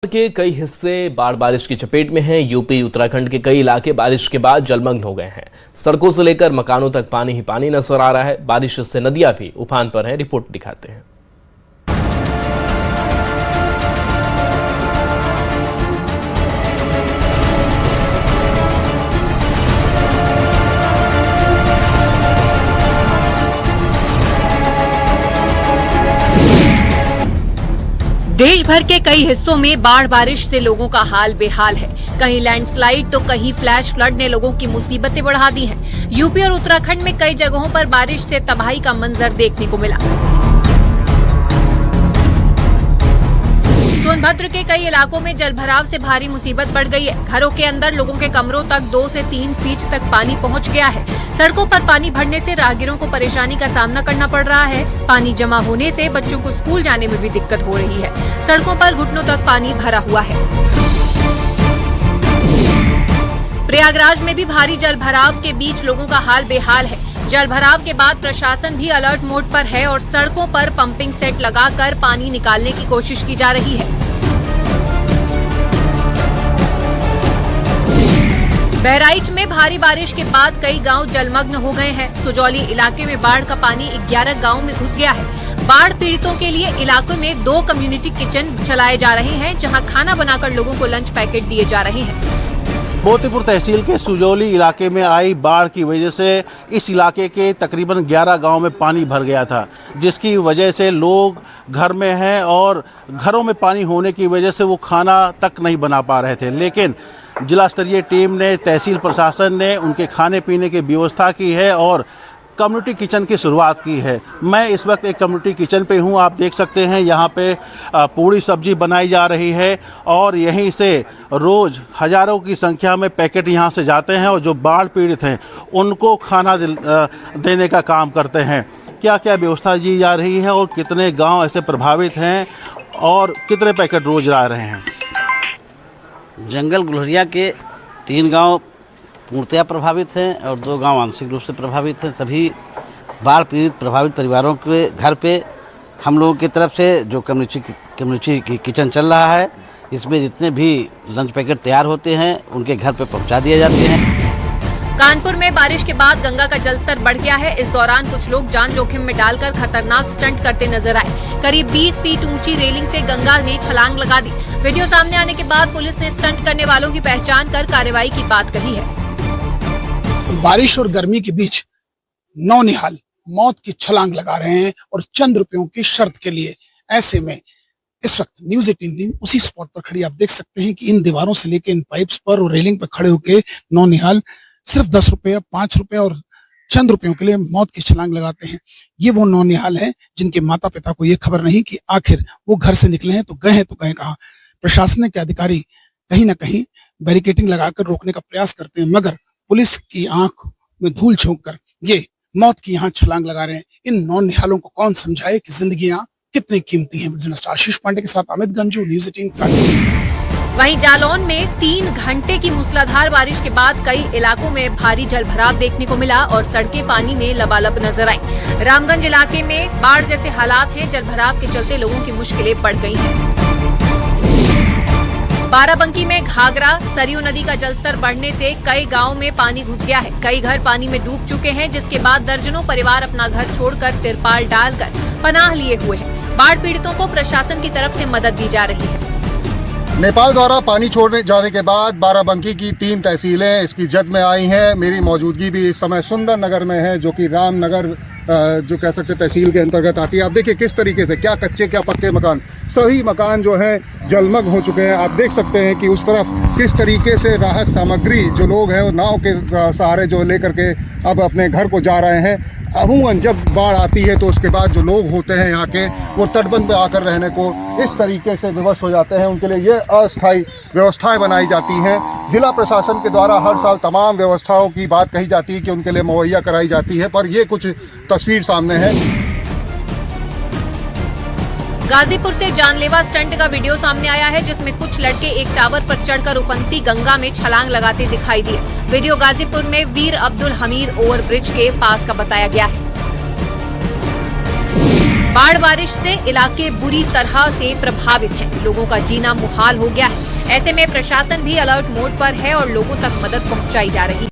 के कई हिस्से बाढ़ बारिश की चपेट में हैं। यूपी उत्तराखंड के कई इलाके बारिश के बाद जलमग्न हो गए हैं। सड़कों से लेकर मकानों तक पानी ही पानी नजर आ रहा है। बारिश से नदियां भी उफान पर हैं। रिपोर्ट दिखाते हैं। देश भर के कई हिस्सों में बाढ़ बारिश से लोगों का हाल बेहाल है। कहीं लैंडस्लाइड तो कहीं फ्लैश फ्लड ने लोगों की मुसीबतें बढ़ा दी हैं। यूपी और उत्तराखंड में कई जगहों पर बारिश से तबाही का मंजर देखने को मिला। सोनभद्र के कई इलाकों में जलभराव से भारी मुसीबत बढ़ गई है। घरों के अंदर लोगों के कमरों तक 2 से 3 फीट तक पानी पहुंच गया है। सड़कों पर पानी भरने से राहगीरों को परेशानी का सामना करना पड़ रहा है। पानी जमा होने से बच्चों को स्कूल जाने में भी दिक्कत हो रही है। सड़कों पर घुटनों तक पानी भरा हुआ है। प्रयागराज में भी भारी जलभराव के बीच लोगों का हाल बेहाल है। जलभराव के बाद प्रशासन भी अलर्ट मोड पर है और सड़कों पर पंपिंग सेट लगाकर पानी निकालने की कोशिश की जा रही है। बहराइच में भारी बारिश के बाद कई गांव जलमग्न हो गए हैं। सुजौली इलाके में बाढ़ का पानी 11 गांव में घुस गया है। बाढ़ पीड़ितों के लिए इलाके में 2 कम्युनिटी किचन चलाए जा रहे हैं, जहां खाना बनाकर लोगों को लंच पैकेट दिए जा रहे हैं। मोतीपुर तहसील के सुजौली इलाके में आई बाढ़ की वजह से इस इलाके के तकरीबन 11 गांव में पानी भर गया था, जिसकी वजह से लोग घर में हैं और घरों में पानी होने की वजह से वो खाना तक नहीं बना पा रहे थे। लेकिन जिला स्तरीय टीम ने, तहसील प्रशासन ने उनके खाने पीने की व्यवस्था की है और कम्युनिटी किचन की शुरुआत की है। मैं इस वक्त एक कम्युनिटी किचन पे हूँ। आप देख सकते हैं यहाँ पे पूरी सब्जी बनाई जा रही है और यहीं से रोज़ हज़ारों की संख्या में पैकेट यहाँ से जाते हैं और जो बाढ़ पीड़ित हैं उनको खाना देने का काम करते हैं। क्या क्या व्यवस्था की जा रही है और कितने गाँव ऐसे प्रभावित हैं और कितने पैकेट रोज़ जा रहे हैं? जंगल गुलहरिया के 3 गांव पूर्णतया प्रभावित हैं और 2 गांव आंशिक रूप से प्रभावित हैं। सभी बाढ़ पीड़ित प्रभावित परिवारों के घर पे हम लोगों की तरफ से जो कम्युनिटी किचन चल रहा है, इसमें जितने भी लंच पैकेट तैयार होते हैं उनके घर पे पहुंचा दिए जाते हैं। कानपुर में बारिश के बाद गंगा का जलस्तर बढ़ गया है। इस दौरान कुछ लोग जान जोखिम में डालकर खतरनाक स्टंट करते नजर आए। करीब 20 फीट ऊंची रेलिंग से गंगा में छलांग लगा दी। वीडियो सामने आने के बाद पुलिस ने स्टंट करने वालों की पहचान कर कार्रवाई की बात कही है। बारिश और गर्मी के बीच नौनिहाल मौत की छलांग लगा रहे हैं और चंद रुपयों की शर्त के लिए। ऐसे में इस वक्त न्यूज़ 18 टीम उसी स्पॉट पर खड़ी। आप देख सकते हैं कि इन दीवारों से लेकर इन पाइप्स पर और रेलिंग पर खड़े होकर नौनिहाल सिर्फ 10 रुपये, 5 रुपये और चंद रुपयों के लिए मौत की छलांग लगाते हैं। ये वो नौनिहाल हैं जिनके माता पिता को ये खबर नहीं कि आखिर वो घर से निकले हैं तो गए कहाँ। प्रशासन के अधिकारी कहीं ना कहीं बैरिकेडिंग लगाकर रोकने का प्रयास करते हैं, मगर पुलिस की आंख में धूल झोंक कर ये मौत की यहाँ छलांग लगा रहे हैं। इन नौनिहालों को कौन समझाए कि जिंदगियां कितनी कीमती हैं। जर्नलिस्ट आशीष पांडे के साथ अमित गंजू, न्यूज़ 18। वहीं जालौन में 3 घंटे की मूसलाधार बारिश के बाद कई इलाकों में भारी जलभराव देखने को मिला और सड़कें पानी में लबालब नजर आई। रामगंज इलाके में बाढ़ जैसे हालात हैं। जलभराव के चलते लोगों की मुश्किलें बढ़ गई हैं। बाराबंकी में घाघरा सरयू नदी का जलस्तर बढ़ने से कई गांव में पानी घुस गया है। कई घर पानी में डूब चुके हैं, जिसके बाद दर्जनों परिवार अपना घर छोड़कर तिरपाल डालकर पनाह लिए हुए हैं। बाढ़ पीड़ितों को प्रशासन की तरफ से मदद दी जा रही है। नेपाल द्वारा पानी छोड़ने जाने के बाद बाराबंकी की 3 तहसीलें इसकी जद में आई हैं। मेरी मौजूदगी भी इस समय सुंदर नगर में है, जो कि रामनगर जो कह सकते तहसील के अंतर्गत आती है। आप देखिए किस तरीके से क्या कच्चे क्या पक्के मकान, सभी मकान जो हैं जलमग्न हो चुके हैं। आप देख सकते हैं कि उस तरफ किस तरीके से राहत सामग्री जो लोग हैं वो नाव के सहारे जो लेकर के अब अपने घर को जा रहे हैं। अमूमन जब बाढ़ आती है तो उसके बाद जो लोग होते हैं यहाँ के, वो तटबंध पे आकर रहने को इस तरीके से विवश हो जाते हैं। उनके लिए ये अस्थायी व्यवस्थाएं बनाई जाती हैं। जिला प्रशासन के द्वारा हर साल तमाम व्यवस्थाओं की बात कही जाती है कि उनके लिए मुहैया कराई जाती है, पर ये कुछ तस्वीर सामने है। गाजीपुर से जानलेवा स्टंट का वीडियो सामने आया है, जिसमें कुछ लड़के एक टावर पर चढ़कर उफनती गंगा में छलांग लगाते दिखाई दिए। वीडियो गाजीपुर में वीर अब्दुल हमीद ओवरब्रिज के पास का बताया गया है। बाढ़ बारिश से इलाके बुरी तरह से प्रभावित हैं। लोगों का जीना मुहाल हो गया है। ऐसे में प्रशासन भी अलर्ट मोड पर है और लोगों तक मदद पहुंचाई जा रही है।